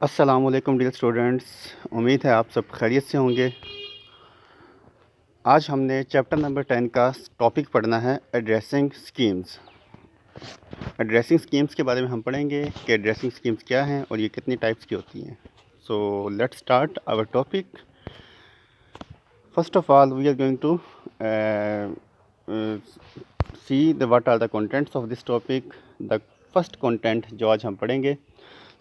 अस्सलामुअलैकुम dear students, उम्मीद है आप सब खैरियत से होंगे। आज हमने चैप्टर नंबर 10 का टॉपिक पढ़ना है एड्रेसिंग स्कीम्स। एड्रेसिंग स्कीम्स के बारे में हम पढ़ेंगे कि एड्रेसिंग स्कीम्स क्या हैं और ये कितनी टाइप्स की होती हैं। So let's start our topic. First of all we are going to see the what are the contents of this topic. The first content जो आज हम पढ़ेंगे,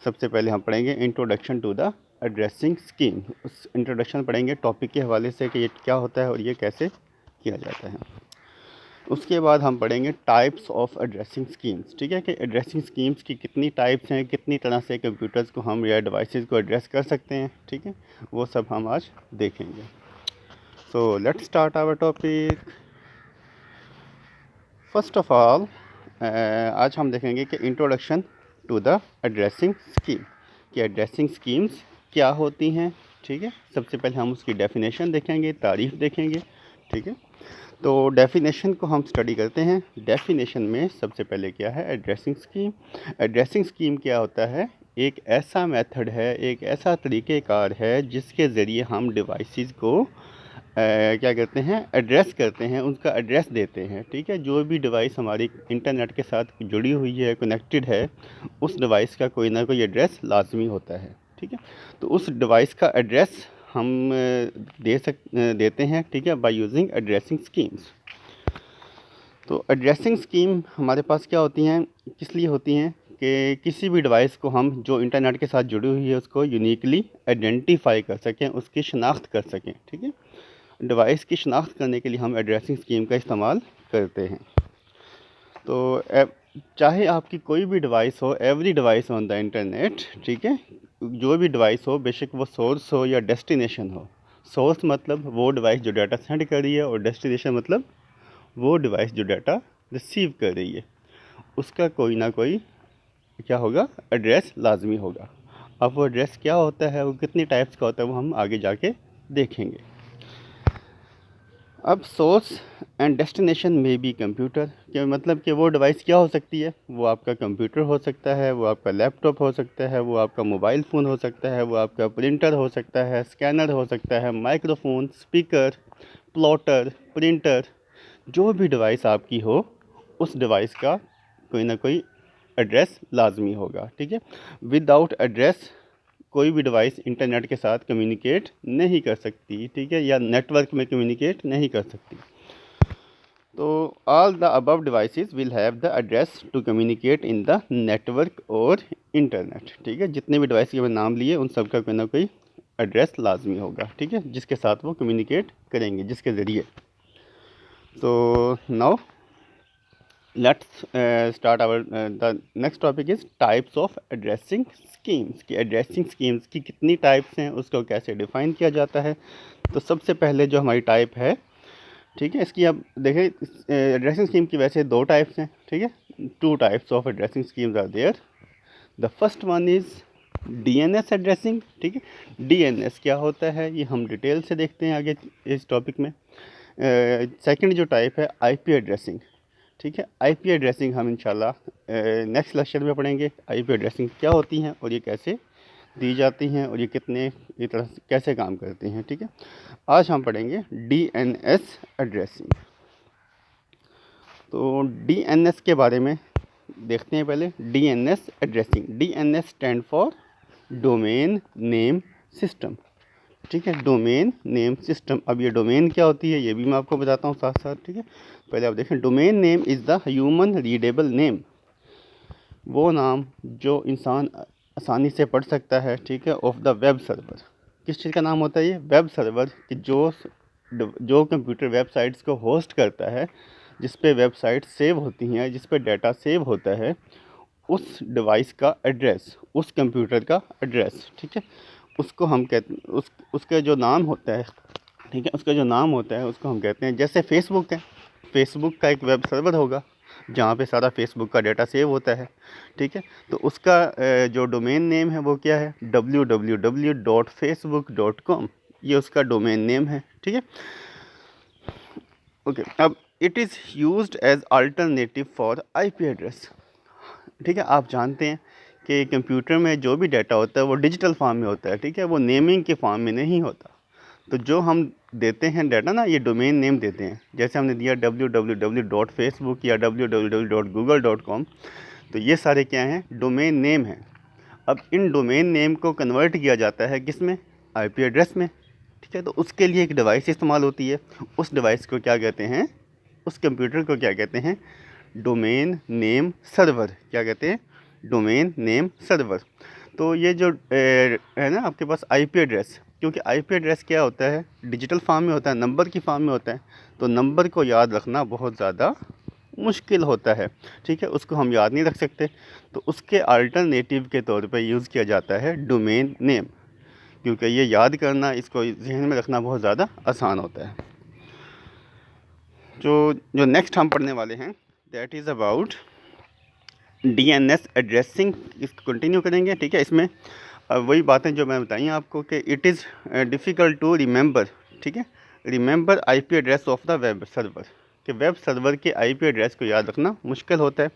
सबसे पहले हम पढ़ेंगे introduction to the addressing scheme. उस इंट्रोडक्शन पढ़ेंगे टॉपिक के हवाले से कि ये क्या होता है और ये कैसे किया जाता है। उसके बाद हम पढ़ेंगे टाइप्स ऑफ एड्रेसिंग स्कीम्स। ठीक है कि एड्रेसिंग स्कीम्स की कितनी टाइप्स हैं, कितनी तरह से कंप्यूटर्स को हम या डिवाइसेस को एड्रेस कर सकते हैं। ठीक है, वो सब हम आज देखेंगे। So let's start our topic. First of all आज हम देखेंगे कि introduction to the addressing scheme, कि एड्रेसिंग स्कीम्स क्या होती हैं। ठीक है, सबसे पहले हम उसकी डेफिनेशन देखेंगे, तारीफ़ देखेंगे। ठीक है, तो डेफिनेशन को हम स्टडी करते हैं। डेफिनेशन में सबसे पहले क्या है एड्रेसिंग स्कीम। एड्रेसिंग स्कीम क्या होता है? एक ऐसा मेथड है, एक ऐसा तरीक़ेकार है जिसके ज़रिए हम डिवाइसेस को क्या करते हैं, एड्रेस करते हैं, उनका एड्रेस देते हैं। ठीक है, जो भी डिवाइस हमारी इंटरनेट के साथ जुड़ी हुई है, कनेक्टेड है, उस डिवाइस का कोई ना कोई एड्रेस लाजमी होता है। ठीक है, तो उस डिवाइस का एड्रेस हम देते हैं। ठीक है, बाय यूजिंग एड्रेसिंग स्कीम्स। तो एड्रेसिंग स्कीम हमारे पास क्या होती हैं, किस लिए होती हैं कि किसी भी डिवाइस को हम जो इंटरनेट के साथ जुड़ी हुई है उसको यूनिकली आइडेंटिफाई कर सकें, उसकी शनाख्त कर सकें। ठीक है, डिवाइस की शनाख्त करने के लिए हम एड्रेसिंग स्कीम का इस्तेमाल करते हैं। तो चाहे आपकी कोई भी डिवाइस हो, every device on the internet, ठीक है, जो भी डिवाइस हो, बेशक वो सोर्स हो या डेस्टिनेशन हो। सोर्स मतलब वो डिवाइस जो डाटा सेंड कर रही है, और डेस्टिनेशन मतलब वो डिवाइस जो डाटा रिसीव कर रही है, उसका कोई ना कोई क्या होगा, एड्रेस लाजमी होगा। अब वो एड्रेस क्या होता है, वो कितनी टाइप्स का होता है, वो हम आगे जाके देखेंगे। अब सोर्स एंड डेस्टिनेशन में भी कंप्यूटर के मतलब कि वो डिवाइस क्या हो सकती है, वो आपका कंप्यूटर हो सकता है, वो आपका लैपटॉप हो सकता है, वो आपका मोबाइल फ़ोन हो सकता है, वो आपका प्रिंटर हो सकता है, स्कैनर हो सकता है, माइक्रोफोन, स्पीकर, प्लॉटर, प्रिंटर, जो भी डिवाइस आपकी हो, उस डिवाइस का कोई ना कोई एड्रेस लाजमी होगा। ठीक है, विदाउट एड्रेस कोई भी डिवाइस इंटरनेट के साथ कम्युनिकेट नहीं कर सकती। ठीक है, या नेटवर्क में कम्युनिकेट नहीं कर सकती। तो all the above devices will have the address to communicate in the network और इंटरनेट। ठीक है, जितने भी डिवाइस के मैंने नाम लिए उन सब का कोई ना कोई एड्रेस लाजमी होगा। ठीक है, जिसके साथ वो कम्युनिकेट करेंगे, जिसके ज़रिए। तो now let's start our the next topic is types of addressing schemes. की एड्रेसिंग स्कीम्स की कितनी टाइप्स हैं, उसको कैसे डिफ़ाइन किया जाता है। तो सबसे पहले जो हमारी टाइप है, ठीक है, इसकी अब देखें, एड्रेसिंग स्कीम की वैसे दो टाइप्स हैं। ठीक है, two types of addressing schemes are there. The first one is DNS addressing. ठीक है, डीएनएस क्या होता है ये हम डिटेल से देखते हैं आगे इस टॉपिक में। सेकंड जो टाइप है आईपी एड्रेसिंग। ठीक है, आईपी एड्रेसिंग हम इंशाल्लाह नेक्स्ट लेक्चर में पढ़ेंगे, आईपी एड्रेसिंग क्या होती हैं और ये कैसे दी जाती हैं और ये कितने ये तरह से कैसे काम करती हैं। ठीक है, आज हम पढ़ेंगे डीएनएस एड्रेसिंग। तो डीएनएस के बारे में देखते हैं पहले। DNS addressing, DNS stand for domain name system. ठीक है, डोमेन नेम सिस्टम। अब ये डोमेन क्या होती है ये भी मैं आपको बताता हूँ साथ साथ। ठीक है, पहले आप देखें, domain name is the human readable name, वो नाम जो इंसान आसानी से पढ़ सकता है। ठीक है, ऑफ द वेब सर्वर। किस चीज़ का नाम होता है ये? वेब सर्वर, कि जो कंप्यूटर वेबसाइट्स को होस्ट करता है, जिस पे वेबसाइट सेव होती हैं, जिस पे डाटा सेव होता है, उस डिवाइस का एड्रेस, उस कंप्यूटर का एड्रेस। ठीक है, उसको हम कहते उसका जो नाम होता है, ठीक है, उसका जो नाम होता है उसको हम कहते हैं, जैसे फेसबुक है, फेसबुक का एक वेब सर्वर होगा जहाँ पे सारा फेसबुक का डाटा सेव होता है। ठीक है, तो उसका जो डोमेन नेम है वो क्या है? www.facebook.com, ये उसका डोमेन नेम है। ठीक है, ओके। अब it is used as alternative for IP address. ठीक है, आप जानते हैं कि कंप्यूटर में जो भी डाटा होता है वो डिजिटल फॉर्म में होता है, ठीक है, वो नेमिंग के फॉर्म में नहीं होता। तो जो हम देते हैं डाटा ना, ये डोमेन नेम देते हैं। जैसे हमने दिया www.facebook या www.google.com, तो ये सारे क्या हैं, डोमेन नेम हैं। अब इन डोमेन नेम को कन्वर्ट किया जाता है किस में, आईपी एड्रेस में, ठीक है। तो उसके लिए एक डिवाइस इस्तेमाल होती है, उस डिवाइस को क्या कहते हैं, उस कंप्यूटर को क्या कहते हैं, डोमेन नेम सर्वर। क्या कहते हैं, डोमेन नेम सर्वर। तो ये जो है ना आपके पास आईपी एड्रेस, क्योंकि आईपी एड्रेस क्या होता है, डिजिटल फॉर्म में होता है, नंबर की फॉर्म में होता है, तो नंबर को याद रखना बहुत ज़्यादा मुश्किल होता है, ठीक है, उसको हम याद नहीं रख सकते। तो उसके अल्टरनेटिव के तौर पे यूज़ किया जाता है डोमेन नेम, क्योंकि ये याद करना, इसको जहन में रखना बहुत ज़्यादा आसान होता है। जो नेक्स्ट हम पढ़ने वाले हैं that is about DNS addressing, इसको कंटिन्यू करेंगे, ठीक है। इसमें वही बातें जो मैं बताई आपको कि it is difficult to remember, ठीक है, remember IP address of the web server, कि वेब सर्वर के आईपी एड्रेस को याद रखना मुश्किल होता है।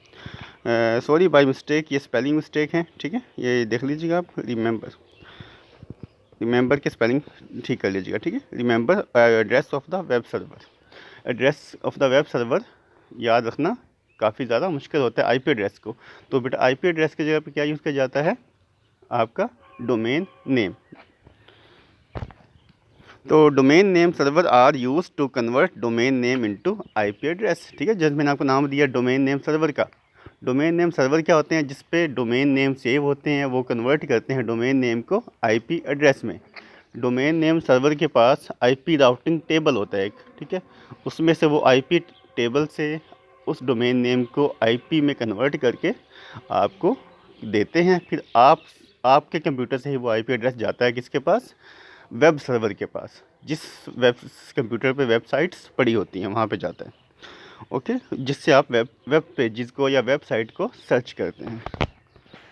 सॉरी बाय मिस्टेक, ये स्पेलिंग मिस्टेक है, ठीक है, ये देख लीजिएगा आप। रिमेंबर की स्पेलिंग ठीक कर लीजिएगा, ठीक है। Remember address of the web server, address of the web server याद रखना काफ़ी ज़्यादा मुश्किल होता है आईपी एड्रेस को। तो बेटा आईपी एड्रेस की जगह पे क्या यूज़ किया जाता है, आपका डोमेन नेम। तो domain name server are use to convert domain name into IP address, ठीक है। जैसे मैंने आपको नाम दिया डोमेन नेम सर्वर का, डोमेन नेम सर्वर क्या होते हैं, जिस पे डोमेन नेम सेव होते हैं, वो कन्वर्ट करते हैं डोमेन नेम को आईपी एड्रेस में। डोमेन नेम सर्वर के पास आईपी राउटिंग टेबल होता है एक, ठीक है, उसमें से वो आईपी टेबल से उस डोमेन नेम को आईपी में कन्वर्ट करके आपको देते हैं। फिर आपके कंप्यूटर से ही वो आईपी एड्रेस जाता है किसके पास, वेब सर्वर के पास, जिस वेब कंप्यूटर पे वेबसाइट्स पड़ी होती हैं वहाँ पे जाता है, ओके, जिससे आप वेब पेजेस को या वेबसाइट को सर्च करते हैं।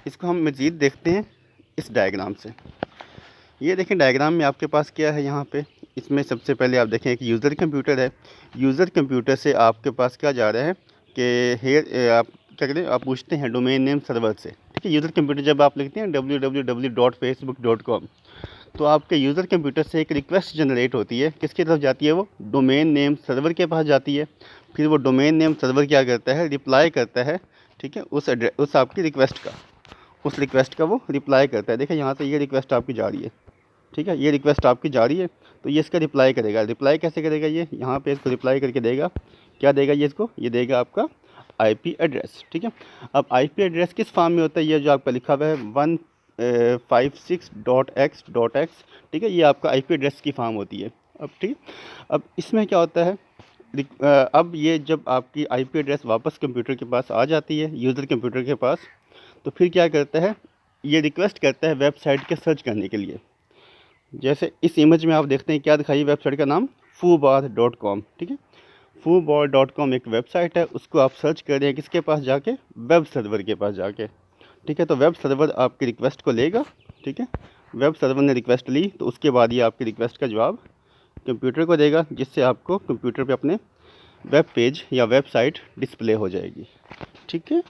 इसको हम मज़ीद देखते हैं इस डायग्राम से। ये देखें डायग्राम में आपके पास क्या है यहाँ पे, इसमें सबसे पहले आप देखें एक यूज़र कंप्यूटर है। यूज़र कंप्यूटर से आपके पास क्या जा रहा है कि आप क्या कहते हैं, आप पूछते हैं डोमेन नेम सर्वर से, ठीक है। यूज़र कंप्यूटर जब आप लिखते हैं www.facebook.com, तो आपके यूज़र कंप्यूटर से एक रिक्वेस्ट जनरेट होती है, किसकी तरफ जाती है, वो डोमेन नेम सर्वर के पास जाती है। फिर वो डोमेन नेम सर्वर क्या करता है, रिप्लाई करता है, ठीक है, उस आपकी रिक्वेस्ट का, उस रिक्वेस्ट का वो रिप्लाई करता है। देखिए यहाँ से ये रिक्वेस्ट आपकी जा रही है, ठीक है, ये रिक्वेस्ट आपकी जा रही है, तो ये इसका रिप्लाई करेगा। रिप्लाई कैसे करेगा, ये यहाँ पे इसको रिप्लाई करके देगा, क्या देगा ये इसको, ये देगा आपका आईपी एड्रेस, ठीक है। अब आईपी एड्रेस किस फॉर्म में होता है, ये जो आपका लिखा हुआ है 156.x.x, ठीक है, ये आपका आईपी एड्रेस की फॉर्म होती है। अब ठीक, अब इसमें क्या होता है, अब ये जब आपकी आईपी एड्रेस वापस कंप्यूटर के पास आ जाती है, यूज़र कंप्यूटर के पास, तो फिर क्या करता है, ये रिक्वेस्ट करता है वेबसाइट के सर्च करने के लिए। जैसे इस इमेज में आप देखते हैं क्या दिखाई, वेबसाइट का नाम foobar.com, ठीक है, foobar.com एक वेबसाइट है, उसको आप सर्च कर रहे हैं किसके पास जाके, वेब सर्वर के पास जाके, ठीक है। तो वेब सर्वर आपकी रिक्वेस्ट को लेगा, ठीक है, वेब सर्वर ने रिक्वेस्ट ली, तो उसके बाद ये आपकी रिक्वेस्ट का जवाब कंप्यूटर को देगा, जिससे आपको कंप्यूटर पे अपने वेब पेज या वेबसाइट डिस्प्ले हो जाएगी, ठीक है।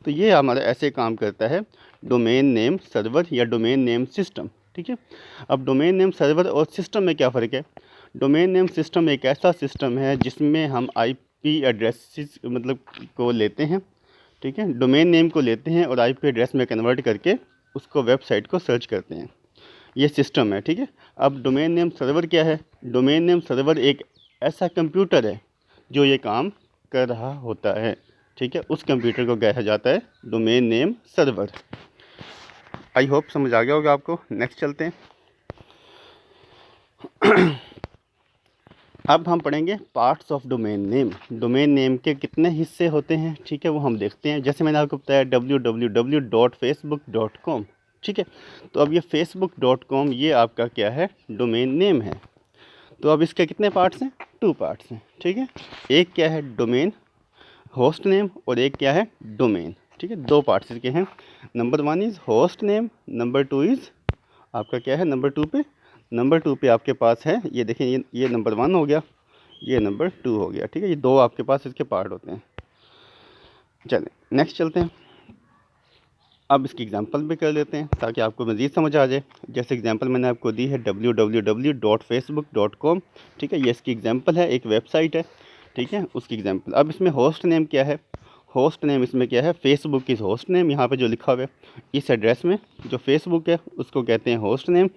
तो ये हमारा ऐसे काम करता है डोमेन नेम सर्वर या डोमेन नेम सिस्टम, ठीक है। अब डोमेन नेम सर्वर और सिस्टम में क्या फ़र्क है, डोमेन नेम सिस्टम एक ऐसा सिस्टम है जिसमें हम आईपी एड्रेसेस मतलब को लेते हैं, ठीक है, डोमेन नेम को लेते हैं और आईपी एड्रेस में कन्वर्ट करके उसको वेबसाइट को सर्च करते हैं, ये सिस्टम है, ठीक है। अब डोमेन नेम सर्वर क्या है, डोमेन नेम सर्वर एक ऐसा कंप्यूटर है जो ये काम कर रहा होता है, ठीक है, उस कंप्यूटर को कहा जाता है domain name server. I hope समझ आ गया होगा आपको। नेक्स्ट चलते हैं। अब हम पढ़ेंगे parts of domain name, domain name के कितने हिस्से होते हैं, ठीक है, वो हम देखते हैं। जैसे मैंने आपको बताया www.facebook.com, ठीक है, तो अब ये facebook.com ये आपका क्या है, डोमेन नेम है। तो अब इसके कितने पार्ट्स हैं, 2 पार्ट्स हैं, ठीक है, एक क्या है डोमेन होस्ट नेम और एक क्या है डोमेन, ठीक है, 2 पार्ट्स इसके हैं। Number 1 is host name, number 2 is आपका क्या है, नंबर 2 पे आपके पास है, ये देखें, ये नंबर 1 हो गया, ये नंबर 2 हो गया, ठीक है, ये 2 आपके पास इसके पार्ट होते हैं। चलें नेक्स्ट चलते हैं। अब इसकी एग्जांपल भी कर लेते हैं ताकि आपको मज़ीद समझ आ जाए। जैसे एग्जांपल मैंने आपको दी है www.facebook.com, ठीक है, ये इसकी एग्जांपल है, एक वेबसाइट है, ठीक है, उसकी एग्जांपल। अब इसमें होस्ट नेम क्या है, होस्ट नेम इसमें क्या है, फेसबुक इज़ होस्ट नेम, यहाँ पे जो लिखा हुआ है इस एड्रेस में जो फेसबुक है उसको कहते हैं होस्ट नेम,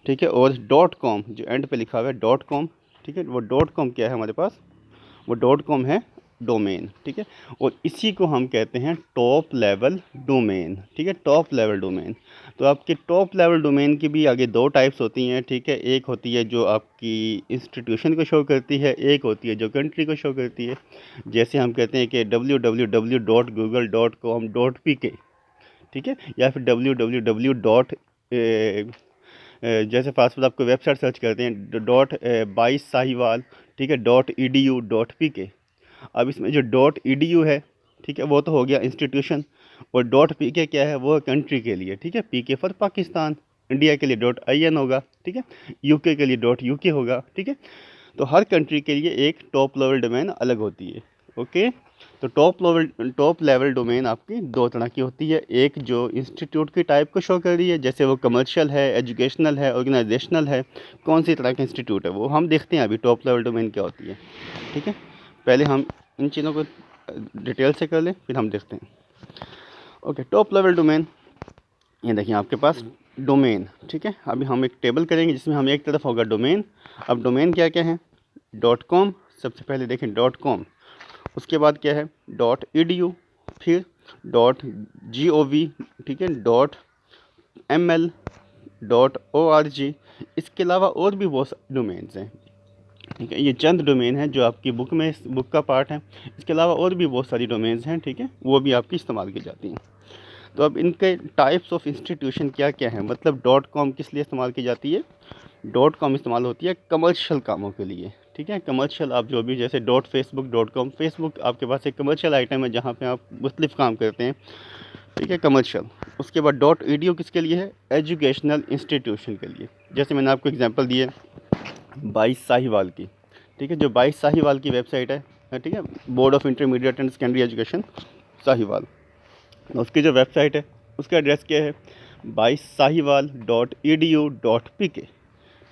ठीक है। और .com जो एंड पे लिखा हुआ है .com, ठीक है, वो .com क्या है हमारे पास, वो .com है डोमेन, ठीक है। और इसी को हम कहते हैं टॉप लेवल डोमेन, ठीक है, टॉप लेवल डोमेन। तो आपके टॉप लेवल डोमेन की भी आगे दो टाइप्स होती हैं, ठीक है। एक होती है जो आपकी इंस्टीट्यूशन को शो करती है, एक होती है जो कंट्री को शो करती है। जैसे हम कहते हैं कि www.google.com.pk, ठीक है, या फिर www. जैसे फास्ट फूड आपको वेबसाइट सर्च करते हैं .22sahiwal, ठीक है, .edu.pk। अब इसमें जो .edu है, ठीक है, वो तो हो गया इंस्टीट्यूशन, और .pk क्या है, वो कंट्री के लिए, ठीक है, pk फॉर पाकिस्तान, इंडिया के लिए .in होगा, ठीक है, यूके के लिए .uk होगा, ठीक है। तो हर कंट्री के लिए एक टॉप लेवल डोमेन अलग होती है, ओके। तो टॉप लेवल डोमेन आपकी दो तरह की होती है, एक जो इंस्टीट्यूट की टाइप को शो कर रही है, जैसे वो कमर्शियल है, एजुकेशनल है, ऑर्गेनाइजेशनल है, कौन सी तरह का इंस्टीट्यूट है वो हम देखते हैं अभी टॉप लेवल डोमेन क्या होती है, ठीक है। पहले हम इन चीज़ों को डिटेल से कर लें, फिर हम देखते हैं। ओके, टॉप लेवल डोमेन, ये देखिए आपके पास डोमेन, ठीक है। अभी हम एक टेबल करेंगे जिसमें हम एक तरफ होगा डोमेन। अब डोमेन क्या क्या है, .com, सबसे पहले देखें .com, उसके बाद क्या है .edu, फिर .gov, ठीक है, .ml, .org। इसके अलावा और भी बहुत सारे डोमेन्स हैं, ठीक है। ये चंद डोमेन हैं जो आपकी बुक का पार्ट है। इसके अलावा और भी बहुत सारी डोमेन्स हैं, ठीक है, वो भी आपकी इस्तेमाल की जाती हैं। तो अब इनके टाइप्स ऑफ इंस्टीट्यूशन क्या क्या है, मतलब .com किस लिए इस्तेमाल की जाती है, .com इस्तेमाल होती है कमर्शियल कामों के लिए, ठीक है। कमर्शियल आप जो भी जैसे .facebook.com, फेसबुक आपके पास एक कमर्शियल आइटम है जहाँ पे आप मुख्तलिफ काम करते हैं, ठीक है, कमर्शियल। उसके बाद .edu किसके लिए है, एजुकेशनल इंस्टीट्यूशन के लिए। जैसे मैंने आपको एग्जांपल दिए 22 साहिवाल की, ठीक है, जो 22 साहिवाल की वेबसाइट है, ठीक है, board of intermediate and secondary education Sahiwal, उसकी जो वेबसाइट है उसका एड्रेस क्या है, 22sahiwal.edu.pk,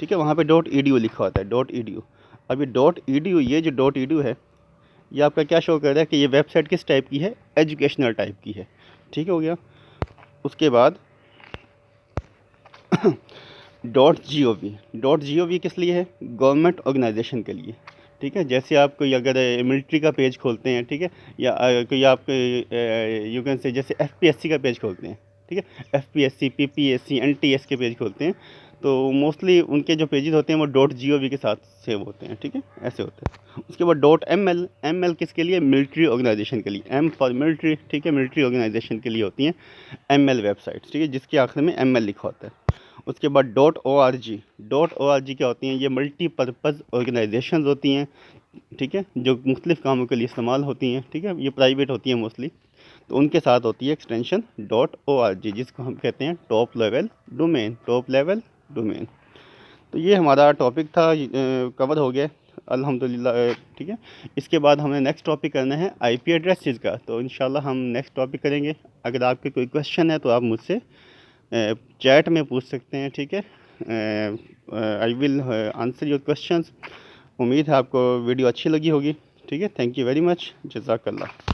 ठीक है, वहाँ पे .edu लिखा होता है, .edu। अब ये .edu, ये जो .edu है, ये आपका क्या शो कर रहा है कि ये वेबसाइट किस टाइप की है, एजुकेशनल टाइप की है, ठीक हो गया। उसके बाद .gov किस लिए है, गवर्नमेंट ऑर्गेनाइजेशन के लिए, ठीक है। जैसे आप कोई अगर मिलिट्री का पेज खोलते हैं, ठीक है, या कोई आप यू कैन से जैसे FPSC का पेज खोलते हैं, ठीक है, FPSC, PPSC, NTS के पेज खोलते हैं, तो मोस्टली उनके जो पेजेस होते हैं वो .gov के साथ सेव होते हैं, ठीक है, ऐसे होते हैं। उसके बाद .ml किसके लिए, मिलिट्री ऑर्गेनाइजेशन के लिए, M फॉर मिलिट्री, ठीक है, मिलिट्री ऑर्गेनाइजेशन के लिए होती हैं ML वेबसाइट्स, ठीक है, जिसके आखिर में ML लिखा होता है। उसके बाद .org क्या होती हैं, ये मल्टीपर्पज़ ऑर्गेनाइजेशंस होती हैं, ठीक है, जो मुख्तलिफ़ कामों के लिए इस्तेमाल होती हैं, ठीक है, ये प्राइवेट होती हैं मोस्टली, तो उनके साथ होती है एक्सटेंशन .org, जिसको हम कहते हैं top level domain, top level domain. तो ये हमारा टॉपिक था, कवर हो गया अल्हम्दुलिल्लाह, ठीक है। इसके बाद हमें नेक्स्ट टॉपिक करना है IP एड्रेसेस का, तो इंशाल्लाह हम नेक्स्ट टॉपिक करेंगे। अगर आपके कोई क्वेश्चन है तो आप मुझसे चैट में पूछ सकते हैं, ठीक है। I will answer your questions. उम्मीद है आपको वीडियो अच्छी लगी होगी, ठीक है। थैंक यू वेरी मच, जज़ाकल्लाह।